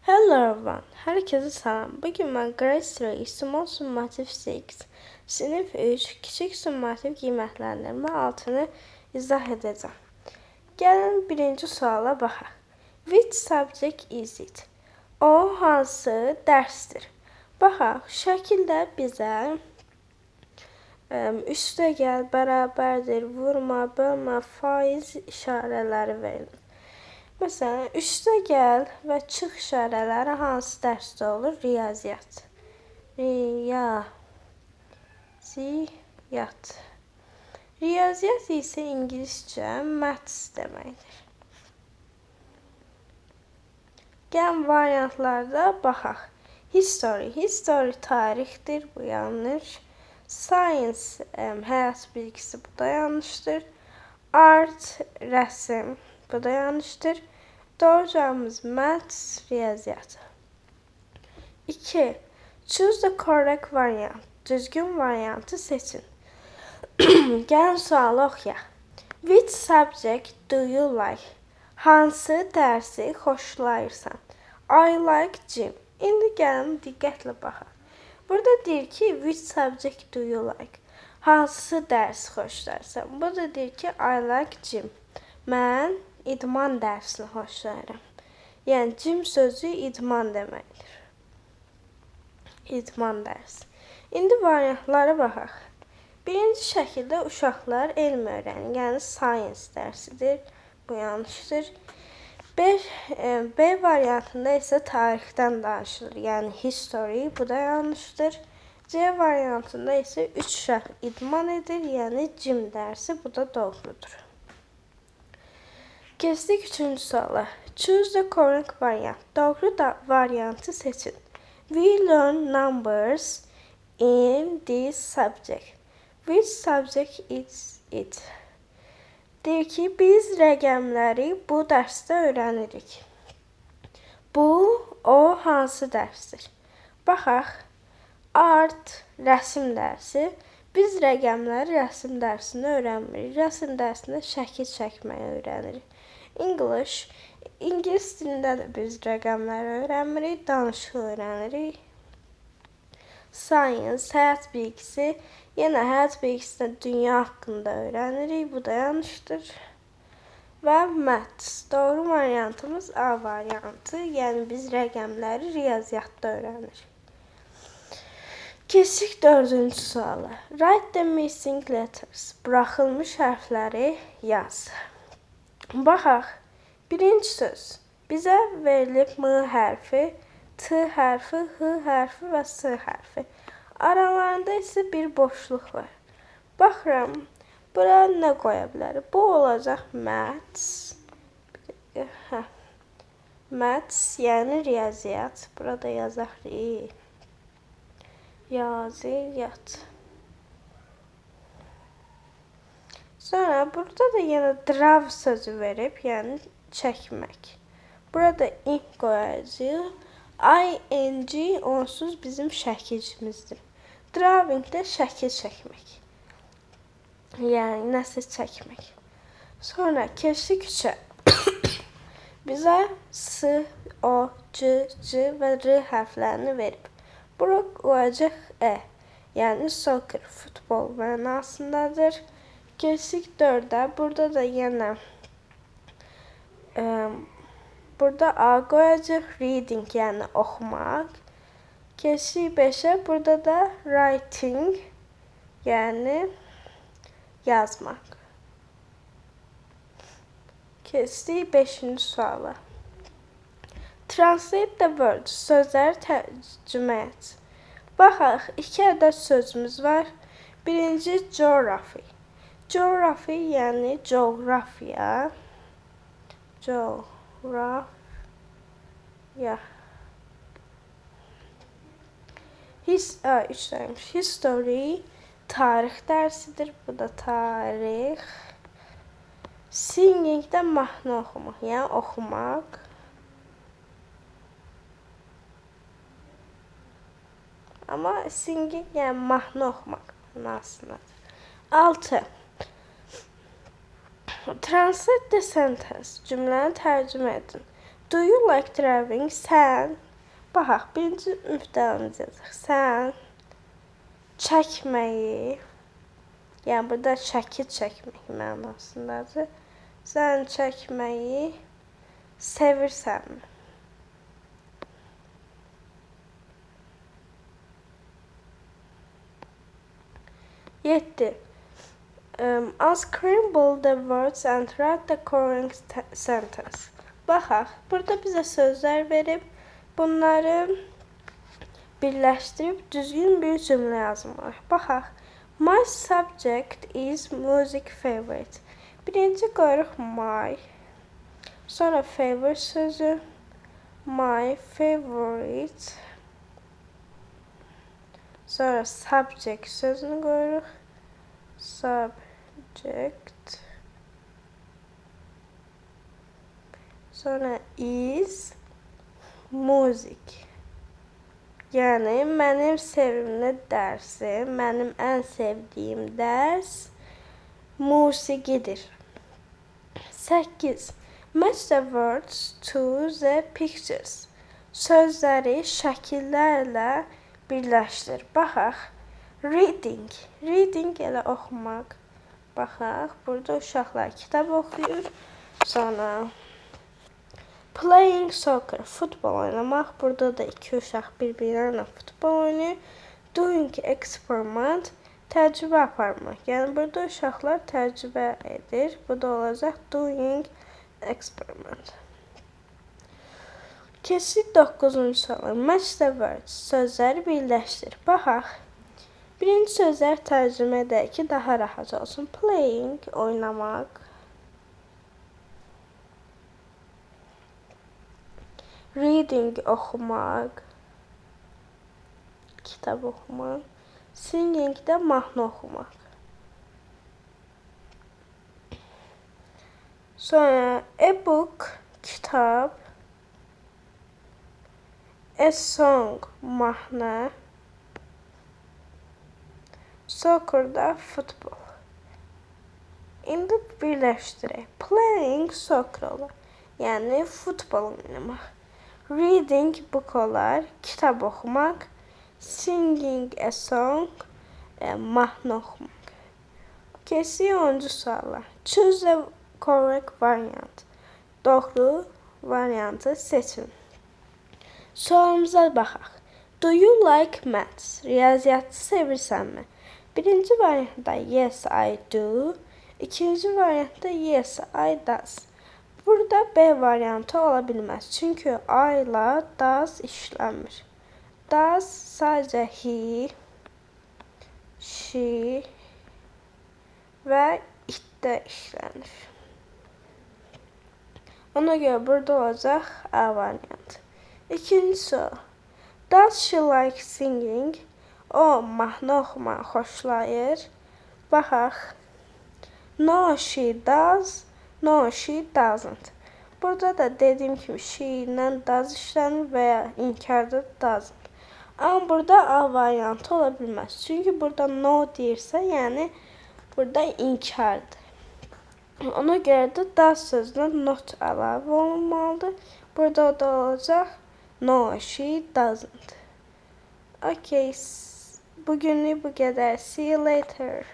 Hello everyone, herkese salam. Bugün ben Grade 3 Small Summative 6 Sinif 3 Kiçik Summative qiymətləndirmə altını izah edəcəm. Gəlin birinci suala baxaq. Which subject is it? O hansı dərsdir? Baxaq, şəkildə bizə üstəgəl, bərabərdir, vurma, bölmə, faiz işarələri verilir. Məsələn, üstəgəl və çıx işarələri hansı dərsdə olur? Riyaziyyat. Riyaziyyat isə ingiliscə maths deməkdir. Gəlin variantlarda baxaq. History tarixdir, bu yanlış. Science həyat bilgisi, bu da yanlışdır. Art rəsm, bu da yanlışdır. Doğru cevabımız maths, riyaziyyat. 2. Choose the correct variant. Düzgün variantı seçin. Gəlin sualı oxuyaq. Which subject do you like? Hansı dərsi xoşlayırsan? I like gym. İndi gəlin diqqətlə baxaq. Burada deyir ki, which subject do you like? Hansı dərsi xoşlayırsan? Burada deyir ki, I like gym. Mən idman dərsini xoşlayıram. Yəni, gym sözü idman deməkdir. İdman dərsi. İndi variantlara baxaq. Birinci şəkildə uşaqlar elm öyrənir. Yəni, science dərsidir. Bu yanlışdır. B variantında isə tarixdən danışılır. Yəni, history. Bu da yanlışdır. C variantında isə 3 uşaq idman edir. Yəni, gym dərsi. Bu da doğrudur. Keçdik 3-cü suala. Choose the correct variant. Doğru variantı seçin. We learn numbers in this subject. Which subject is it? Deyir ki, biz rəqəmləri bu dərsdə öyrənirik. Bu, o hansı dərsdir? Baxaq. Art, rəsm dərsi. Biz rəqəmləri rəsm dərsində öyrənmirik. Rəsm dərsində şəkil çəkməyi öyrənirik. English, ingilis dilində də biz rəqəmləri öyrənmirik, danışıq öyrənirik. Science, həyat bilgisi, yenə həyat bilgisində dünya haqqında öyrənirik, bu da yanlışdır. Və maths, doğru variantımız A variantı, yəni biz rəqəmləri riyaziyyatda öyrənirik. Keçdik 4-cü suala. Write the missing letters. Buraxılmış hərfləri yaz. Baxaq, birinci söz bizə verilib M hərfi, T hərfi, H hərfi və S hərfi. Aralarında isə bir boşluq var. Baxıram, bura nə qoya bilərik? Bu olacaq maths. Maths, yəni riyaziyyat. Burada yazaq riyaziyyat. Sonra burada da yenə draw sözü verib, yəni çəkmək. Burada ink qoyacağıq. ING onsuz bizim şəkilçimizdir. Drawing də şəkil çəkmək. Yəni nəsə çəkmək. Sonra keçdik 3-ə. Bizə S, O, C və R hərflərini verib. Bura qoyacaq E. Yəni soccer, futbol mənasındadır. Keçdik 4-ə. Burada da yenə burada A qoyacaq, reading, yəni oxumaq. Keçdik 5-ə. Burada da writing, yəni yazmaq. Keçdik 5-ci suala. Translate the words. Sözləri tərcümə et. Baxaq, 2 ədəd sözümüz var. Birinci geography. Geography, yəni coğrafiya. History, tarix dərsidir. Bu da tarix. Singing də mahnı oxumaq, yəni oxumaq. Amma singing, yəni mahnı oxumaq mənasındadır. 6. Translate the sentence. Cümləni tərcümə edin. Do you like driving? Sən, baxaq, birinci mübtədəmiz yazaq. Sən çəkməyi, yəni burada şəkil çəkmək mənasındadır. Sən çəkməyi sevirsənmi? 7. Unscramble the words and write the correct sentence. Baxaq, burada bizə sözlər verib, bunları birləşdirib düzgün bir cümlə yazmalıyıq. Baxaq, my subject is music favorite. Birinci qoyuruq my, sonra favorite sözü, my favorite, sonra subject sözünü qoyuruq, subject, sonra is music. Yəni mənim sevimli dərsim, mənim ən sevdiyim dərs musiqidir. 8. Match the words to the pictures. Sözləri şəkillərlə birləşdir. Baxaq. Reading. Reading elə oxumaq. Baxaq, burada uşaqlar kitab oxuyur. Sonra playing soccer, futbol oynamaq. Burada da iki uşaq bir-birlərlə futbol oynayır. Doing experiment, təcrübə aparmaq. Yəni burada uşaqlar təcrübə edir. Bu da olacaq doing experiment. Keçid 9-cu suala. Match the words. Sözləri birləşdir. Baxaq. Birinci sözlər tərcümə edək ki, daha rahat olsun. Playing, oynamaq. Reading, oxumaq. Kitab oxumaq. Singing də mahnı oxumaq. Sonra a book, kitab. A song, mahnı. Soccer da futbol. İndi birləşdirək. Playing soccer olar. Yəni futbol oynamaq. Reading book olar. Kitab oxumaq. Singing a song, mahnı oxumaq. Keçirik 10-cu suala. Choose the correct variant. Doğru variantı seçin. Sualımıza baxaq. Do you like maths? Riyaziyyatı sevirsənmi? Birinci variantda yes I do. İkinci variantda yes I does. Burada B variantı ola bilməz. Çünki I ilə does işlənmir. Does sadəcə he, she və it-də işlənir. Ona görə burada olacaq A variantı. İkinci soru. Does she like singing? O mahnı oxumağı xoşlayır. Baxaq. No she does. No she doesn't. Burada da dediyim kimi she ilə does işlənir və ya inkarda doesn't. Amma burada A variantı ola bilməz. Çünki burada no deyirsə, yəni burada inkardır. Ona görə də does sözünə not əlavə olunmalıdır. Burada da olacaq no she doesn't. Okay, bugünlük bu qədər. See you later.